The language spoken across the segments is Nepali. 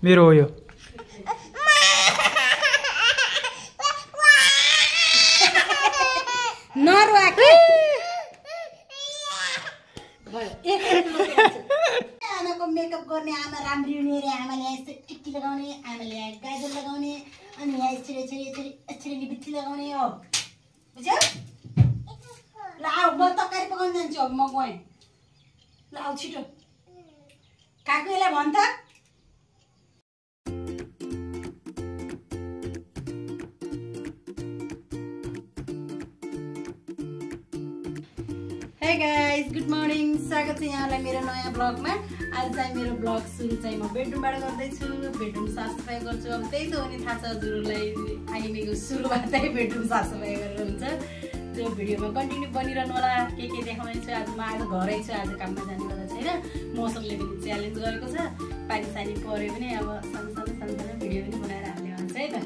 मेरो हो यो। नरुवा के आमाको मेकअप गर्ने आमा राम्री हुने रे। आमाले यहाँ यस्तो टिक्की लगाउने, आमाले यहाँ गाजर लगाउने, अनि यहाँ यसरी बित्ती लगाउने हो। बुझ्यौ? ल आऊ, म तरकारी पकाउन जान्छु। अब म गएँ। ल आऊ छिटो। काकुलाई भन् त। Hey guys, good morning. स्वागत छ यहाँलाई मेरो नयाँ ब्लगमा। आज चाहिँ मेरो ब्लग सुरु चाहिँ म बेडरुमबाट गर्दैछु। बेडरुम साफसफाइ गर्छु। अब त्यही त हो नि, थाहा छ हजुरहरूलाई, आइमीको सुरुवातै बेडरुम साफसफाइ गरेर हुन्छ। त्यो भिडियोमा कन्टिन्यू बनिरहनु होला। के देखाउने छु आज। म आज घरै छु, आज काममा जानेवाला छैन। मौसमले पनि च्यालेन्ज गरेको छ। पानी सानी पऱ्यो भने अब सानो भिडियो पनि बनाएर हाल्ने भन्छ है त।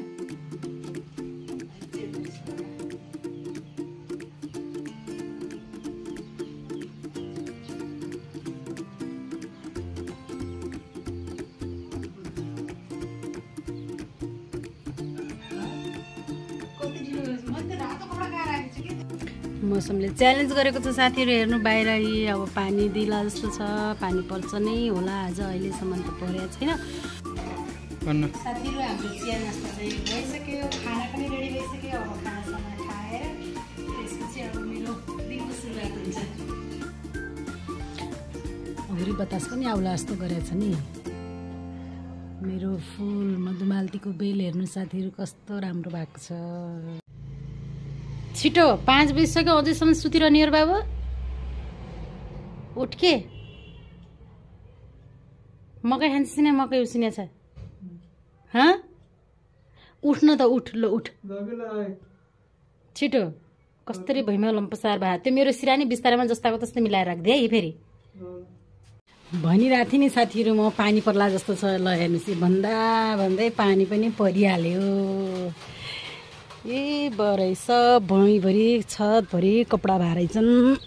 मौसमले च्यालेन्ज गरेको छ साथीहरू। हेर्नु बाहिर अब पानी दिला जस्तो छ। पानी पर्छ नै होला आज। अहिलेसम्म त परेको छैन। साथीहरू हाम्रो चिया नास्ता चाहिँ भइसक्यो, खाना पनि रेडी भइसक्यो। अब खानासाना खाएर त्यसपछि अब मेरो दिनको सुरुवात हुन्छ। हुरी बतास पनि आउला जस्तो गरेको छ नि। मेरो फुल मधुमालतीको बेल हेर्नु साथीहरू कस्तो राम्रो भएको छ। छिटो 5 बजिसक्यो, अझैसम्म सुतिरहने हो बाबु। उठ के मकै खान्छ नि। मकै उसिने छ। उठ्न त उठ। ल उठ छिटो। कस्तरी भैमा लम्पसार भए। त्यो मेरो सिरानी बिस्तारैमा जस्ताको तस्तै मिलाएर राखिदिए है। फेरि भनिरहेको थिएँ नि साथीहरू, म पानी पर्ला जस्तो छ। ल हेर्नुहोस्, भन्दै पानी पनि परिहाल्यो। ए बरै सब भुइँभरि छतभरि कपडा भाइछन्।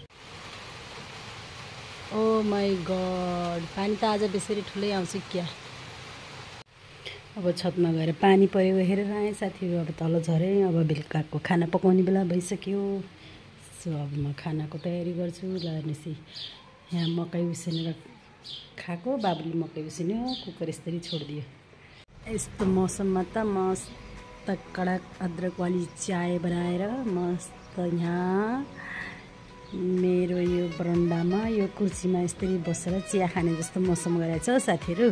ओ माई गड, पानी त आज बेसरी ठुलै आउँछ क्या। अब छतमा गएर पानी परेको हेरेर आएँ साथीहरू। अब तल झरेँ। अब बेलुकाको खाना पकाउने बेला भइसक्यो। सो अब म खानाको तयारी गर्छु। ल हेर्नुहोस्, यहाँ मकै उसिनेर खाएको। बाबुले मकै उसिन्यो, कुकर यसरी छोडिदियो। यस्तो मौसममा त मस्त कडक अदरक वाली चाय बनाएर मस्त यहाँ मेरो यो बरन्डामा यो कुर्सीमा यसरी बसेर चिया खाने जस्तो मौसम गरेछ साथीहरू।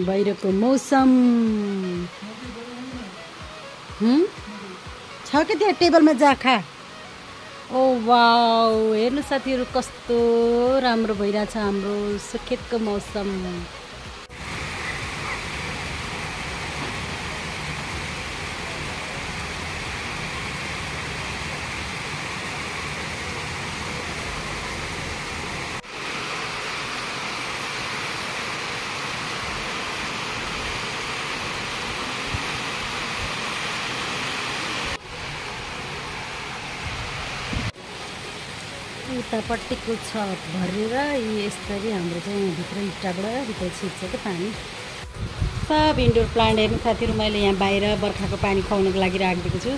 बाहिरको मौसम छ कि त्यहाँ टेबलमा जा खा। ओ वाउ, हेर्नु साथीहरू कस्तो राम्रो भइरहेछ हाम्रो सुखेतको मौसम। उतापट्टिको छत भरेर यसरी हाम्रो चाहिँ भित्र इट्टाबाट भित्र छिर्छ क्या पानी। सब इन्डोर प्लान्ट हेर्नु साथीहरू। मैले यहाँ बाहिर बर्खाको पानी खुवाउनको लागि राखिदिएको छु।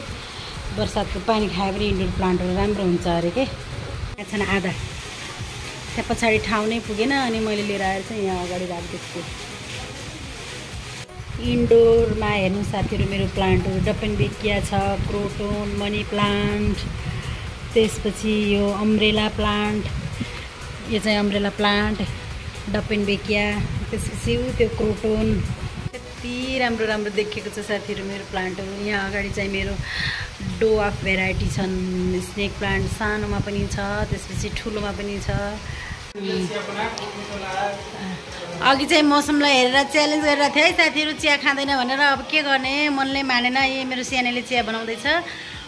बर्सातको पानी खायो भने इन्डोर प्लान्टहरू राम्रो हुन्छ अरे के। यहाँ छन् आधा, त्यहाँ पछाडि ठाउँ नै पुगेन। अनि मैले लिएर आएर चाहिँ यहाँ अगाडि राखिदिएको छु। इन्डोरमा हेर्नु साथीहरू मेरो प्लान्टहरू डपनबेकिया छ, क्रोटोन, मनी प्लान्ट, त्यसपछि यो अम्ब्रेला प्लान्ट। यो चाहिँ अम्ब्रेला प्लान्ट, डपनबेकिया, त्यसपछि त्यो क्रोटोन। यति राम्रो राम्रो देखिएको छ साथीहरू मेरो प्लान्टहरू। यहाँ अगाडि चाहिँ मेरो डोआफ भेराइटी छन्। स्नेक प्लान्ट सानोमा पनि छ, त्यसपछि ठुलोमा पनि छ। अघि चाहिँ मौसमलाई हेरेर च्यालेन्ज गरेर थिएँ है साथीहरू, चिया खाँदैन भनेर। अब के गर्ने, मनले मानेन। यही मेरो सानैले चिया बनाउँदैछ।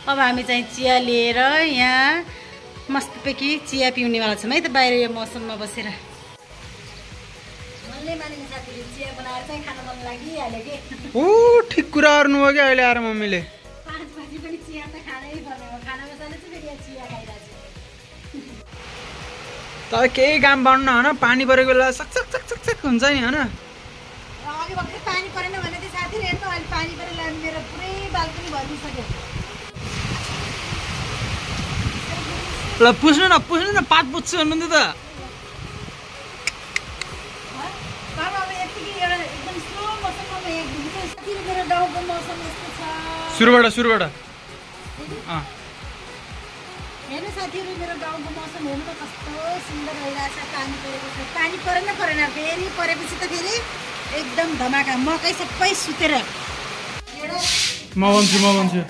अब हामी चाहिँ चिया लिएर यहाँ मस्तपैकी चिया पिउनेवाला छौँ है त बाहिर यो मौसममा बसेर। मनले मानेन साथीहरू, चिया बनाएर चाहिँ खान मन लागिहाल्यो कि। ओ ठिक कुरा गर्नुभयो क्या अहिले आएर मम्मीले। 5 बजी पनि चिया त खानै पर्ने हो। खाना बसाले चाहिँ फेरि चिया खाइरहेको छु। तर केही काम गर्नु होइन, पानी परेको बेला सक्सक हुन्छ नि होइन। अघि भर्खर पानी परेन भने चाहिँ साथीहरू हेर्नु अहिले पानी परेर मेरो पुरै बाल्कनी भरिसक्यो। ल पुस्नु न पात पुस्छु भन्नु त। अब यतिकै एउटा एकदम स्लो मोसनमा म एक दिन साथीहरू मेरो गाउँको मौसम यस्तो छ। सुरुबाट हेर्नु साथीहरू मेरो गाउँको मौसम हेर्नु त कस्तो सुन्दर भइरहेछ। पानी परेको छ, पानी परेन फेरि परेपछि त फेरि एकदम धमाका मकै सबै सुतेर। म भन्छु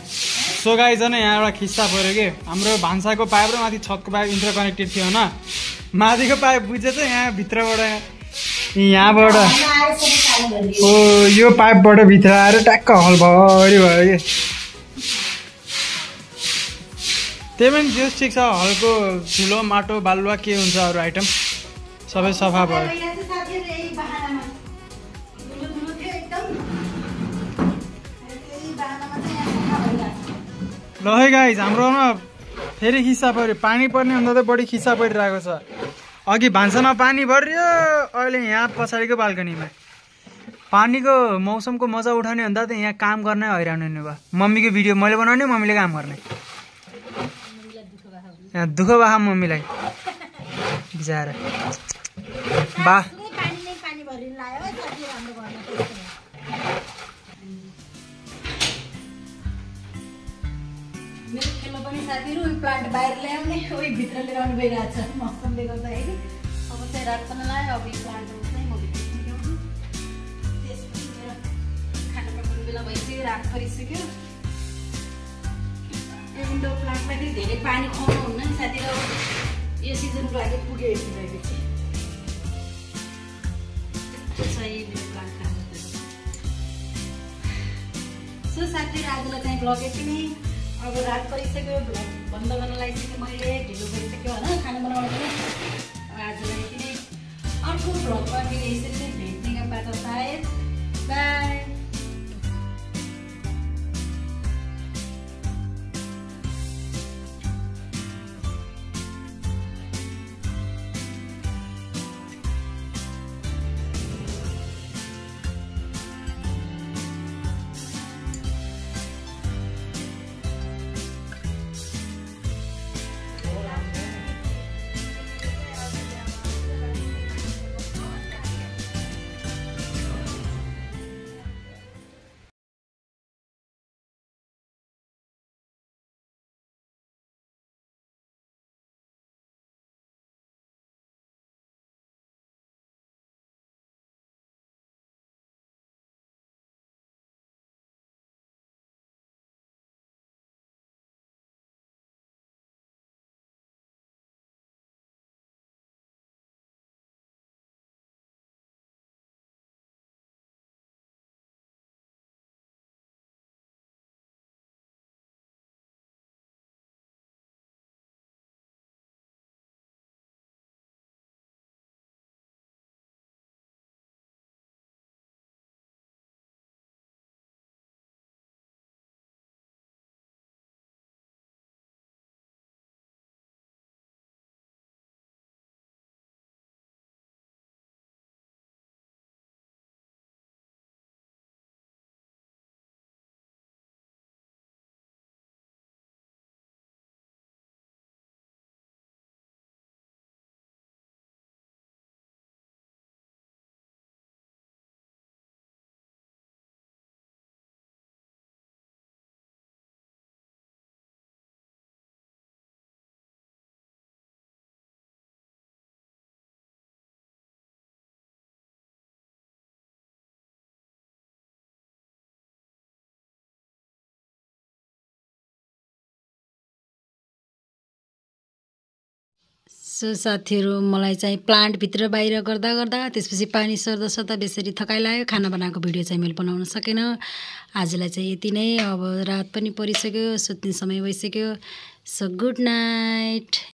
सो गाइज होइन यहाँ एउटा खिस्सा पऱ्यो कि हाम्रो भान्साको पाइप र माथि छतको पाइप इन्टरकनेक्टेड थियो होइन। माथिको पाइप बुझ्यो त यहाँ भित्रबाट यहाँबाट ओ यो पाइपबाट भित्र आएर ट्याक्क हलभरि भयो कि। त्यही पनि जो ठिक छ, हलको ठुलो माटो बालुवा के हुन्छ अरू आइटम सबै सफा भयो। ल है गाइज हाम्रोमा फेरि खिस्सा पऱ्यो। पानी पर्ने भन्दा त बढी खिस्सा परिरहेको छ। अघि भान्सामा पानी भर्यो, अहिले यहाँ पछाडिको बाल्कनीमा। पानीको मौसमको मजा उठाउने भन्दा त यहाँ काम गर्नै हैरान हुने भयो। मम्मीको भिडियो मैले बनाउने, मम्मीले काम गर्ने। यहाँ दुःख भयो मम्मीलाई बिचारा। बा मेरो खेल्न पनि साथीहरू उही प्लान्ट बाहिर ल्याउने उही भित्र लिएर आउनु गइरहेको छ मौसमले गर्दाखेरि। अब चाहिँ रात पनि लाग्यो, अब यो प्लान्टहरू चाहिँ म भित्र ल्याउँछु। त्यसपछि मेरो खाना पकाउने बेला भइसक्यो, रात परिसक्यो। यो इन्डोर प्लान्टमा चाहिँ धेरै पानी खुवाउनु हुन्न नि साथीहरू, यो सिजनको लागि पुग्यो यतिपछि। त्यस्तो छ यो मेरो प्लान्ट खानु। सो साथीहरू आजलाई चाहिँ ब्लग यति नै। अब रात परिसक्यो, भ्लग बन्द गर्न लागिसक्यो, मैले ढिलो गरिसक्यो होइन खाना बनाउनु पनि। आजलाई यति नै। अर्को भ्लगमा फेरि यसरी नै भेट्ने काम पाएको सायद। बाई। सो साथीहरू मलाई चाहिँ प्लान्टभित्र बाहिर गर्दा गर्दा त्यसपछि पानी सर्दा सर्दा बेसरी थकाइ लाग्यो। खाना बनाएको भिडियो चाहिँ मैले बनाउन सकेन। आजलाई चाहिँ यति नै। अब रात पनि परिसक्यो, सुत्ने समय भइसक्यो। So good night.